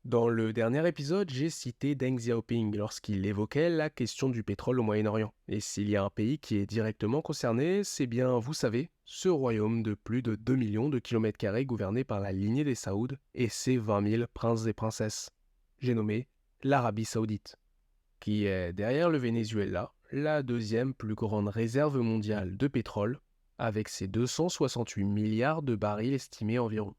Dans le dernier épisode, j'ai cité Deng Xiaoping lorsqu'il évoquait la question du pétrole au Moyen-Orient. Et s'il y a un pays qui est directement concerné, c'est bien, vous savez, ce royaume de plus de 2 millions de kilomètres carrés gouverné par la lignée des Saouds et ses 20 000 princes et princesses. J'ai nommé l'Arabie Saoudite, qui est derrière le Venezuela, la deuxième plus grande réserve mondiale de pétrole, avec ses 268 milliards de barils estimés environ.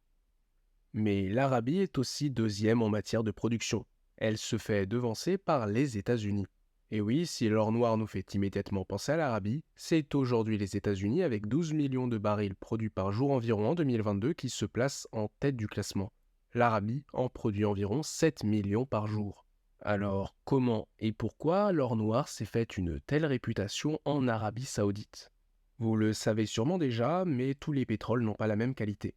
Mais l'Arabie est aussi deuxième en matière de production. Elle se fait devancer par les États-Unis. Et oui, si l'or noir nous fait immédiatement penser à l'Arabie, c'est aujourd'hui les États-Unis avec 12 millions de barils produits par jour environ en 2022 qui se placent en tête du classement. L'Arabie en produit environ 7 millions par jour. Alors, comment et pourquoi l'or noir s'est fait une telle réputation en Arabie Saoudite? Vous le savez sûrement déjà, mais tous les pétroles n'ont pas la même qualité.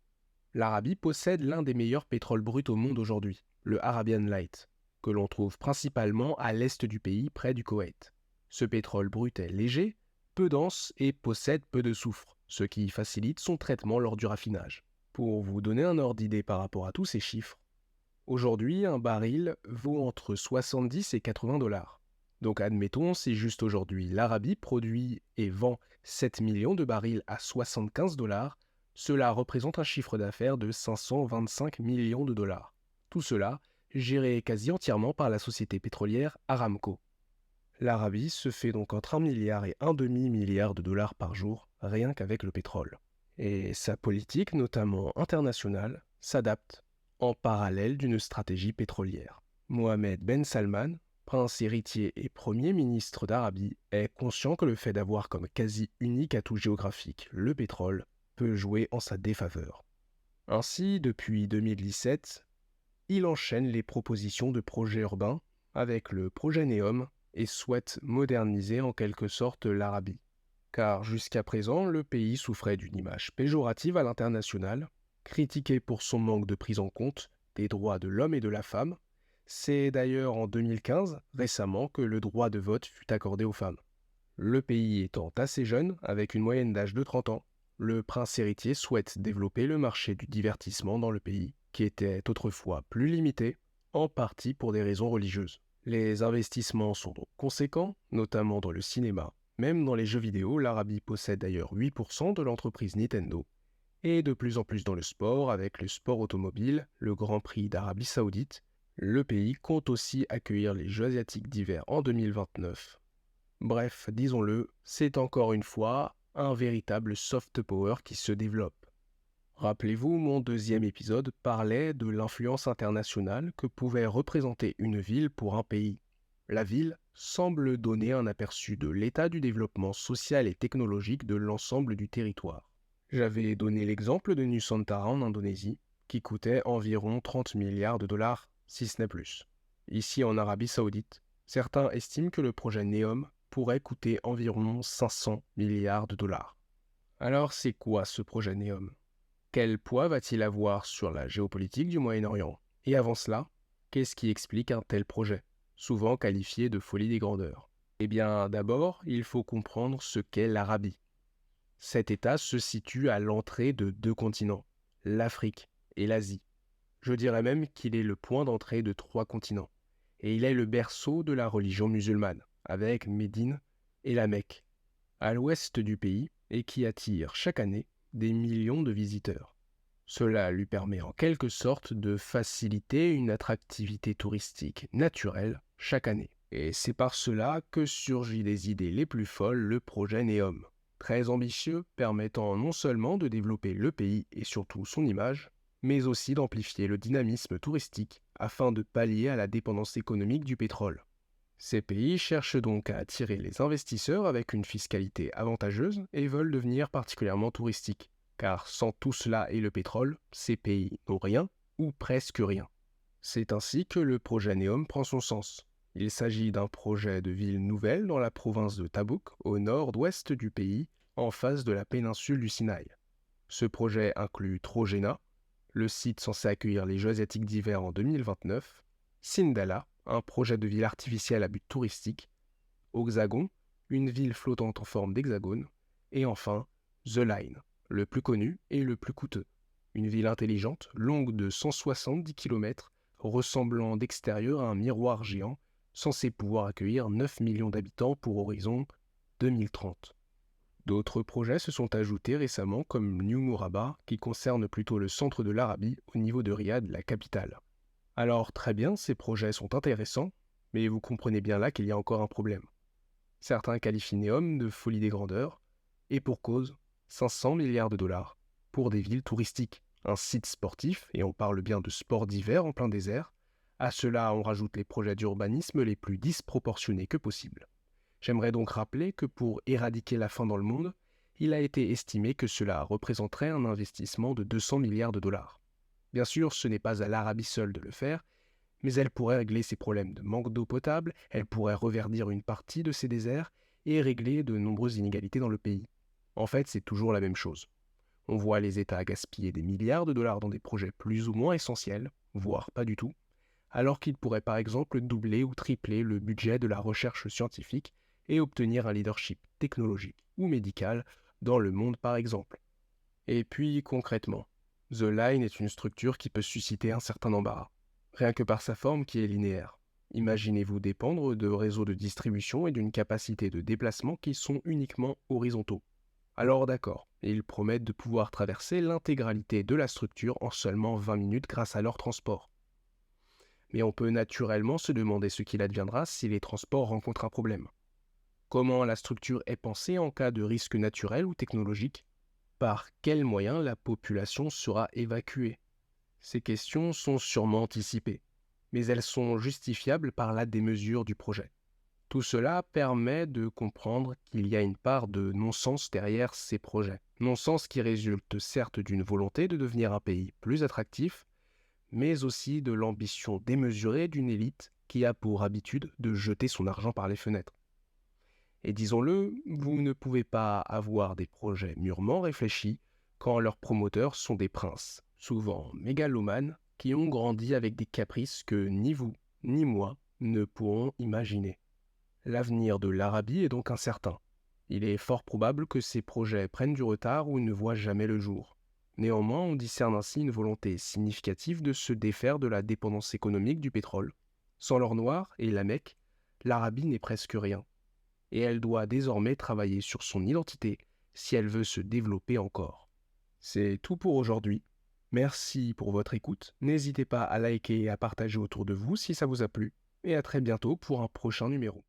L'Arabie possède l'un des meilleurs pétroles bruts au monde aujourd'hui, le Arabian Light, que l'on trouve principalement à l'est du pays, près du Koweït. Ce pétrole brut est léger, peu dense et possède peu de soufre, ce qui facilite son traitement lors du raffinage. Pour vous donner un ordre d'idée par rapport à tous ces chiffres, aujourd'hui un baril vaut entre 70 et 80 dollars. Donc admettons, si juste aujourd'hui l'Arabie produit et vend 7 millions de barils à 75 dollars, cela représente un chiffre d'affaires de 525 millions de dollars. Tout cela géré quasi entièrement par la société pétrolière Aramco. L'Arabie se fait donc entre 1 milliard et un demi-milliard de dollars par jour, rien qu'avec le pétrole. Et sa politique, notamment internationale, s'adapte en parallèle d'une stratégie pétrolière. Mohamed Ben Salman, prince héritier et premier ministre d'Arabie, est conscient que le fait d'avoir comme quasi unique atout géographique le pétrole peut jouer en sa défaveur. Ainsi, depuis 2017, il enchaîne les propositions de projets urbains avec le projet NEOM et souhaite moderniser en quelque sorte l'Arabie. Car jusqu'à présent, le pays souffrait d'une image péjorative à l'international, critiqué pour son manque de prise en compte des droits de l'homme et de la femme. C'est d'ailleurs en 2015, récemment, que le droit de vote fut accordé aux femmes. Le pays étant assez jeune, avec une moyenne d'âge de 30 ans, le prince héritier souhaite développer le marché du divertissement dans le pays, qui était autrefois plus limité, en partie pour des raisons religieuses. Les investissements sont donc conséquents, notamment dans le cinéma. Même dans les jeux vidéo, l'Arabie possède d'ailleurs 8% de l'entreprise Nintendo. Et de plus en plus dans le sport, avec le sport automobile, le Grand Prix d'Arabie Saoudite, le pays compte aussi accueillir les Jeux asiatiques d'hiver en 2029. Bref, disons-le, c'est encore une fois un véritable soft power qui se développe. Rappelez-vous, mon deuxième épisode parlait de l'influence internationale que pouvait représenter une ville pour un pays. La ville semble donner un aperçu de l'état du développement social et technologique de l'ensemble du territoire. J'avais donné l'exemple de Nusantara en Indonésie, qui coûtait environ 30 milliards de dollars, si ce n'est plus. Ici en Arabie Saoudite, certains estiment que le projet NEOM pourrait coûter environ 500 milliards de dollars. Alors c'est quoi ce projet NEOM? Quel poids va-t-il avoir sur la géopolitique du Moyen-Orient? Et avant cela, qu'est-ce qui explique un tel projet, souvent qualifié de folie des grandeurs? Eh bien, d'abord, il faut comprendre ce qu'est l'Arabie. Cet État se situe à l'entrée de deux continents, l'Afrique et l'Asie. Je dirais même qu'il est le point d'entrée de trois continents. Et il est le berceau de la religion musulmane, avec Médine et la Mecque, à l'ouest du pays, et qui attire chaque année des millions de visiteurs. Cela lui permet en quelque sorte de faciliter une attractivité touristique naturelle chaque année. Et c'est par cela que surgit des idées les plus folles le projet NEOM, très ambitieux, permettant non seulement de développer le pays et surtout son image, mais aussi d'amplifier le dynamisme touristique afin de pallier à la dépendance économique du pétrole. Ces pays cherchent donc à attirer les investisseurs avec une fiscalité avantageuse et veulent devenir particulièrement touristiques, car sans tout cela et le pétrole, ces pays n'ont rien ou presque rien. C'est ainsi que le projet NEOM prend son sens. Il s'agit d'un projet de ville nouvelle dans la province de Tabouk, au nord-ouest du pays, en face de la péninsule du Sinaï. Ce projet inclut Trojena, le site censé accueillir les Jeux asiatiques d'hiver en 2029, Sindala, un projet de ville artificielle à but touristique, Oxagon, une ville flottante en forme d'hexagone, et enfin The Line, le plus connu et le plus coûteux. Une ville intelligente, longue de 170 km, ressemblant d'extérieur à un miroir géant, censé pouvoir accueillir 9 millions d'habitants pour horizon 2030. D'autres projets se sont ajoutés récemment comme New Murabba, qui concerne plutôt le centre de l'Arabie au niveau de Riyad, la capitale. Alors très bien, ces projets sont intéressants, mais vous comprenez bien là qu'il y a encore un problème. Certains qualifient Neom de folie des grandeurs, et pour cause, 500 milliards de dollars pour des villes touristiques, un site sportif, et on parle bien de sport d'hiver en plein désert. À cela, on rajoute les projets d'urbanisme les plus disproportionnés que possible. J'aimerais donc rappeler que pour éradiquer la faim dans le monde, il a été estimé que cela représenterait un investissement de 200 milliards de dollars. Bien sûr, ce n'est pas à l'Arabie seule de le faire, mais elle pourrait régler ses problèmes de manque d'eau potable, elle pourrait reverdir une partie de ses déserts et régler de nombreuses inégalités dans le pays. En fait, c'est toujours la même chose. On voit les États gaspiller des milliards de dollars dans des projets plus ou moins essentiels, voire pas du tout, alors qu'ils pourraient par exemple doubler ou tripler le budget de la recherche scientifique et obtenir un leadership technologique ou médical dans le monde par exemple. Et puis concrètement, The Line est une structure qui peut susciter un certain embarras, rien que par sa forme qui est linéaire. Imaginez-vous dépendre de réseaux de distribution et d'une capacité de déplacement qui sont uniquement horizontaux. Alors d'accord, ils promettent de pouvoir traverser l'intégralité de la structure en seulement 20 minutes grâce à leur transport. Mais on peut naturellement se demander ce qu'il adviendra si les transports rencontrent un problème. Comment la structure est pensée en cas de risque naturel ou technologique? Par quels moyens la population sera évacuée? Ces questions sont sûrement anticipées, mais elles sont justifiables par la démesure du projet. Tout cela permet de comprendre qu'il y a une part de non-sens derrière ces projets. Non-sens qui résulte certes d'une volonté de devenir un pays plus attractif, mais aussi de l'ambition démesurée d'une élite qui a pour habitude de jeter son argent par les fenêtres. Et disons-le, vous ne pouvez pas avoir des projets mûrement réfléchis quand leurs promoteurs sont des princes, souvent mégalomanes, qui ont grandi avec des caprices que ni vous, ni moi ne pourrons imaginer. L'avenir de l'Arabie est donc incertain. Il est fort probable que ces projets prennent du retard ou ne voient jamais le jour. Néanmoins, on discerne ainsi une volonté significative de se défaire de la dépendance économique du pétrole. Sans l'or noir et la Mecque, l'Arabie n'est presque rien. Et elle doit désormais travailler sur son identité si elle veut se développer encore. C'est tout pour aujourd'hui. Merci pour votre écoute. N'hésitez pas à liker et à partager autour de vous si ça vous a plu. Et à très bientôt pour un prochain numéro.